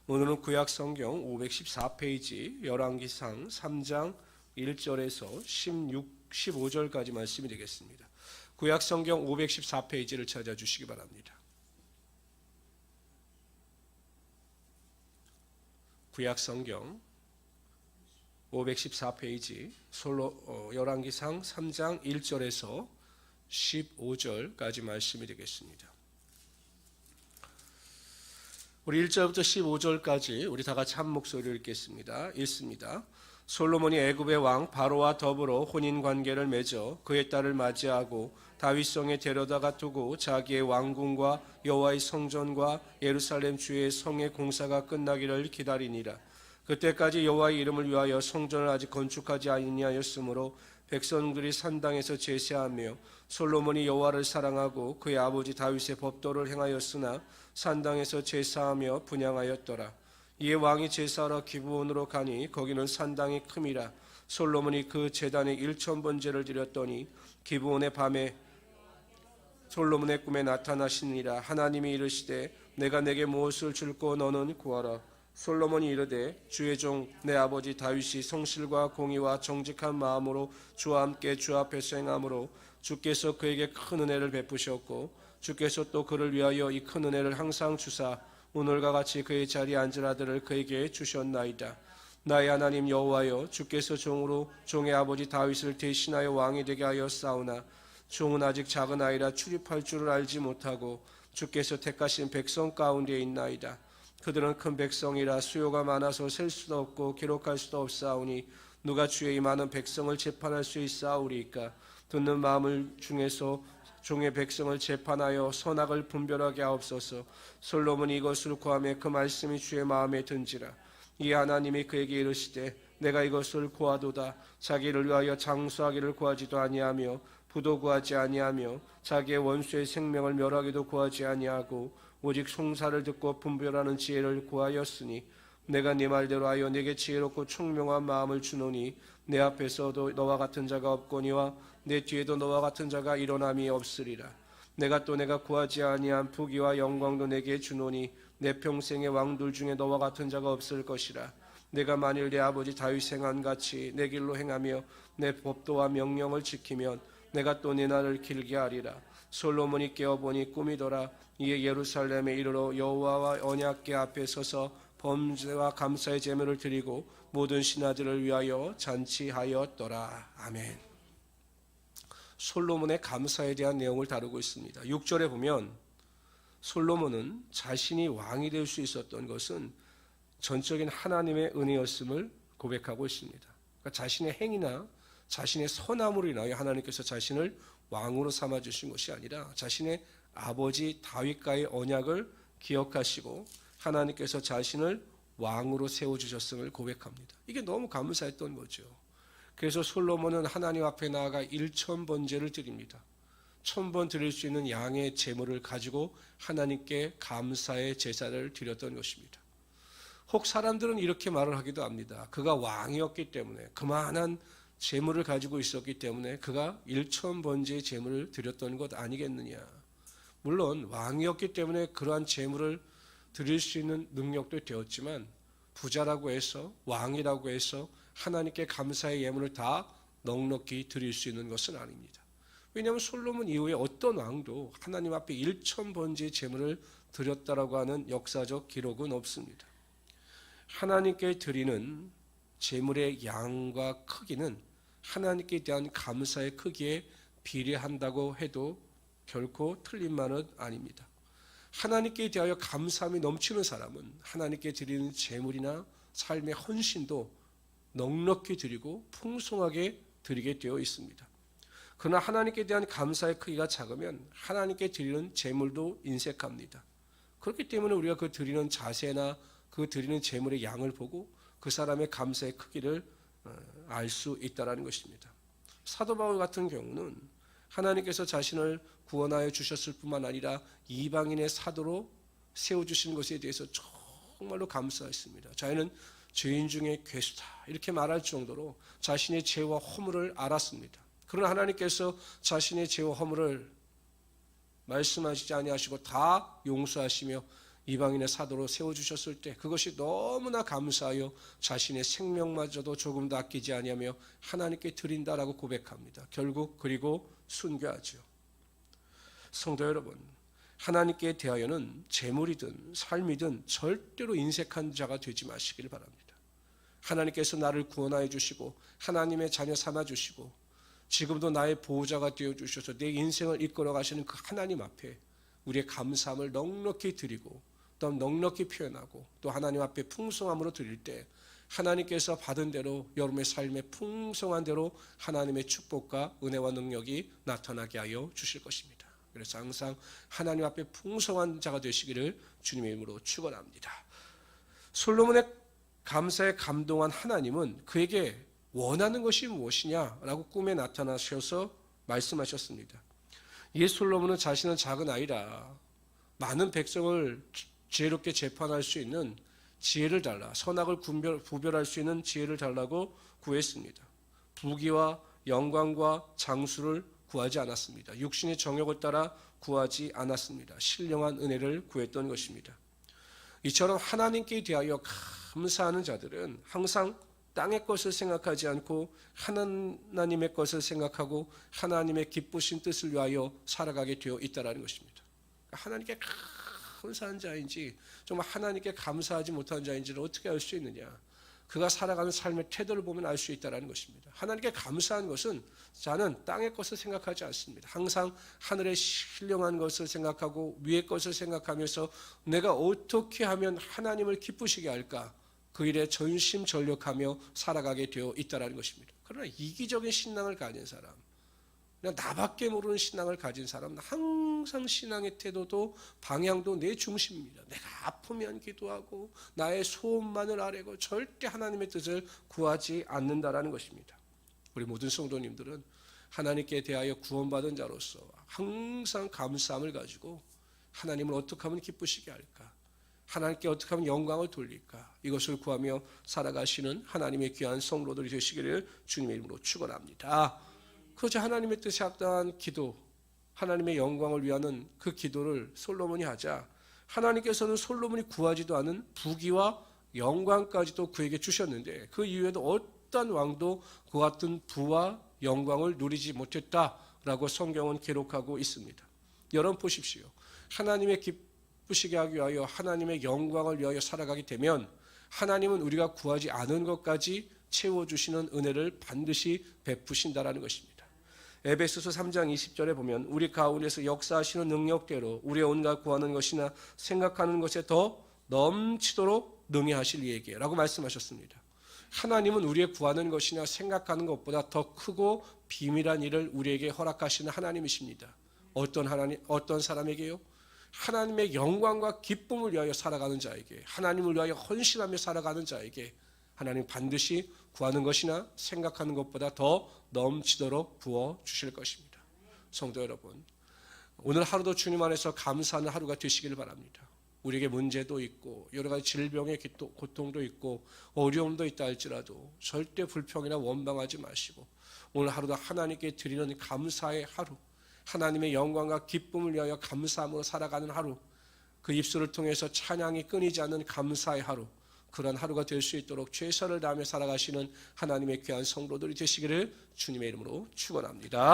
오늘은 구약 성경 514페이지 열왕기상 3장 1절에서 15절까지 말씀이 되겠습니다. 구약 성경 514페이지를 찾아주시기 바랍니다. 구약 성경 514페이지 열왕기상 3장 1절에서 15절까지 말씀이 되겠습니다. 우리 1절부터 15절까지 우리 다 같이 한 목소리로 읽겠습니다. 읽습니다. 솔로몬이 애굽의 왕 바로와 더불어 혼인 관계를 맺어 그의 딸을 맞이하고 다윗성에 데려다가 두고 자기의 왕궁과 여호와의 성전과 예루살렘 주의 성의 공사가 끝나기를 기다리니라. 그때까지 여호와의 이름을 위하여 성전을 아직 건축하지 아니하였으므로 백성들이 산당에서 제사하며 솔로몬이 여호와를 사랑하고 그의 아버지 다윗의 법도를 행하였으나 산당에서 제사하며 분향하였더라. 이에 왕이 제사하러 기브온으로 가니 거기는 산당이 큼이라. 솔로몬이 그 제단에 1000번제를 드렸더니 기브온의 밤에 솔로몬의 꿈에 나타나시니라. 하나님이 이르시되 내가 내게 무엇을 줄고 너는 구하라. 솔로몬이 이르되 주의 종 내 아버지 다윗이 성실과 공의와 정직한 마음으로 주와 함께 주 앞에서 행함으로 주께서 그에게 큰 은혜를 베푸셨고 주께서 또 그를 위하여 이 큰 은혜를 항상 주사 오늘과 같이 그의 자리에 앉을 아들을 그에게 주셨나이다. 나의 하나님 여호와여, 주께서 종으로 종의 아버지 다윗을 대신하여 왕이 되게 하였사오나 종은 아직 작은 아이라 출입할 줄을 알지 못하고 주께서 택하신 백성 가운데 있나이다. 그들은 큰 백성이라 수요가 많아서 셀 수도 없고 기록할 수도 없사오니 누가 주의 이 많은 백성을 재판할 수 있사오리이까. 듣는 마음을 중에서 종의 백성을 재판하여 선악을 분별하게 하옵소서. 솔로몬이 이것을 구하며 그 말씀이 주의 마음에 든지라. 이 하나님이 그에게 이르시되 내가 이것을 구하도다. 자기를 위하여 장수하기를 구하지도 아니하며 부도 구하지 아니하며 자기의 원수의 생명을 멸하기도 구하지 아니하고 오직 송사를 듣고 분별하는 지혜를 구하였으니 내가 네 말대로 하여 내게 지혜롭고 총명한 마음을 주노니 내 앞에서도 너와 같은 자가 없거니와 내 뒤에도 너와 같은 자가 일어남이 없으리라. 내가 구하지 아니한 부귀와 영광도 내게 주노니 내 평생의 왕들 중에 너와 같은 자가 없을 것이라. 내가 만일 내 아버지 다윗 행한 같이 내 길로 행하며 내 법도와 명령을 지키면 내가 또 네 날을 길게 하리라. 솔로몬이 깨어보니 꿈이더라. 이에 예루살렘에 이르러 여호와와 언약궤 앞에 서서 범죄와 감사의 제물을 드리고 모든 신하들을 위하여 잔치하였더라. 아멘. 솔로몬의 감사에 대한 내용을 다루고 있습니다. 6절에 보면 솔로몬은 자신이 왕이 될 수 있었던 것은 전적인 하나님의 은혜였음을 고백하고 있습니다. 그러니까 자신의 행위나 자신의 선함으로 인하여 하나님께서 자신을 왕으로 삼아주신 것이 아니라 자신의 아버지 다윗과의 언약을 기억하시고 하나님께서 자신을 왕으로 세워주셨음을 고백합니다. 이게 너무 감사했던 거죠. 그래서 솔로몬은 하나님 앞에 나아가 1000번제를 드립니다. 1000번 드릴 수 있는 양의 제물을 가지고 하나님께 감사의 제사를 드렸던 것입니다. 혹 사람들은 이렇게 말을 하기도 합니다. 그가 왕이었기 때문에 그만한 제물을 가지고 있었기 때문에 그가 1000번제의 제물을 드렸던 것 아니겠느냐. 물론 왕이었기 때문에 그러한 제물을 드릴 수 있는 능력도 되었지만 부자라고 해서 왕이라고 해서 하나님께 감사의 예물을 다 넉넉히 드릴 수 있는 것은 아닙니다. 왜냐하면 솔로몬 이후에 어떤 왕도 하나님 앞에 1000번제의 제물을 드렸다라고 하는 역사적 기록은 없습니다. 하나님께 드리는 제물의 양과 크기는 하나님께 대한 감사의 크기에 비례한다고 해도 결코 틀린 말은 아닙니다. 하나님께 대하여 감사함이 넘치는 사람은 하나님께 드리는 제물이나 삶의 헌신도 넉넉히 드리고 풍성하게 드리게 되어 있습니다. 그러나 하나님께 대한 감사의 크기가 작으면 하나님께 드리는 제물도 인색합니다. 그렇기 때문에 우리가 그 드리는 자세나 그 드리는 제물의 양을 보고 그 사람의 감사의 크기를 알 수 있다는 것입니다. 사도 바울 같은 경우는 하나님께서 자신을 구원하여 주셨을 뿐만 아니라 이방인의 사도로 세워주신 것에 대해서 정말로 감사했습니다. 자기는 죄인 중에 괴수다 이렇게 말할 정도로 자신의 죄와 허물을 알았습니다. 그러나 하나님께서 자신의 죄와 허물을 말씀하시지 아니하시고 다 용서하시며 이방인의 사도로 세워주셨을 때 그것이 너무나 감사하여 자신의 생명마저도 조금도 아끼지 아니하며 하나님께 드린다라고 고백합니다. 결국 그리고 순교하죠. 성도 여러분, 하나님께 대하여는 재물이든 삶이든 절대로 인색한 자가 되지 마시길 바랍니다. 하나님께서 나를 구원하여 주시고 하나님의 자녀 삼아 주시고 지금도 나의 보호자가 되어 주셔서 내 인생을 이끌어 가시는 그 하나님 앞에 우리의 감사함을 넉넉히 드리고 또 넉넉히 표현하고 또 하나님 앞에 풍성함으로 드릴 때 하나님께서 받은 대로 여러분의 삶에 풍성한 대로 하나님의 축복과 은혜와 능력이 나타나게 하여 주실 것입니다. 그래서 항상 하나님 앞에 풍성한 자가 되시기를 주님의 이름으로 축원합니다. 솔로몬의 감사에 감동한 하나님은 그에게 원하는 것이 무엇이냐라고 꿈에 나타나셔서 말씀하셨습니다. 이 솔로몬은 자신은 작은 아이라 많은 백성을 지혜롭게 재판할 수 있는 지혜를 달라, 선악을 구별할 수 있는 지혜를 달라고 구했습니다. 부귀와 영광과 장수를 구하지 않았습니다. 육신의 정욕을 따라 구하지 않았습니다. 신령한 은혜를 구했던 것입니다. 이처럼 하나님께 대하여 감사하는 자들은 항상 땅의 것을 생각하지 않고 하나님의 것을 생각하고 하나님의 기쁘신 뜻을 위하여 살아가게 되어 있다는 것입니다. 하나님께 감사한 자인지 정말 하나님께 감사하지 못한 자인지를 어떻게 알 수 있느냐? 그가 살아가는 삶의 태도를 보면 알 수 있다는 것입니다. 하나님께 감사한 것은 자는 땅의 것을 생각하지 않습니다. 항상 하늘의 신령한 것을 생각하고 위의 것을 생각하면서 내가 어떻게 하면 하나님을 기쁘시게 할까? 그 일에 전심전력하며 살아가게 되어 있다는 것입니다. 그러나 이기적인 신앙을 가진 사람, 그냥 나밖에 모르는 신앙을 가진 사람은 항상 신앙의 태도도 방향도 내 중심입니다. 내가 아프면 기도하고 나의 소원만을 아뢰고 절대 하나님의 뜻을 구하지 않는다라는 것입니다. 우리 모든 성도님들은 하나님께 대하여 구원받은 자로서 항상 감사함을 가지고 하나님을 어떻게 하면 기쁘시게 할까? 하나님께 어떻게 하면 영광을 돌릴까? 이것을 구하며 살아가시는 하나님의 귀한 성도들이 되시기를 주님의 이름으로 축원합니다. 그저 하나님의 뜻에 합당한 기도, 하나님의 영광을 위하는 그 기도를 솔로몬이 하자 하나님께서는 솔로몬이 구하지도 않은 부귀와 영광까지도 그에게 주셨는데 그 이후에도 어떤 왕도 그 같은 부와 영광을 누리지 못했다라고 성경은 기록하고 있습니다. 여러분 보십시오. 하나님의 기쁘시게 하기 위하여 하나님의 영광을 위하여 살아가게 되면 하나님은 우리가 구하지 않은 것까지 채워주시는 은혜를 반드시 베푸신다라는 것입니다. 에베소서 3장 20절에 보면 우리 가운데서 역사하시는 능력대로 우리의 온갖 구하는 것이나 생각하는 것에 더 넘치도록 능히 하실 이에게 라고 말씀하셨습니다. 하나님은 우리의 구하는 것이나 생각하는 것보다 더 크고 비밀한 일을 우리에게 허락하시는 하나님이십니다. 어떤 사람에게요? 하나님의 영광과 기쁨을 위하여 살아가는 자에게, 하나님을 위하여 헌신하며 살아가는 자에게 하나님 반드시 구하는 것이나 생각하는 것보다 더 넘치도록 부어주실 것입니다. 성도 여러분, 오늘 하루도 주님 안에서 감사하는 하루가 되시길 바랍니다. 우리에게 문제도 있고 여러 가지 질병의 고통도 있고 어려움도 있다 할지라도 절대 불평이나 원망하지 마시고 오늘 하루도 하나님께 드리는 감사의 하루, 하나님의 영광과 기쁨을 위하여 감사함으로 살아가는 하루, 그 입술을 통해서 찬양이 끊이지 않는 감사의 하루, 그런 하루가 될 수 있도록 최선을 다하며 살아가시는 하나님의 귀한 성도들이 되시기를 주님의 이름으로 축원합니다.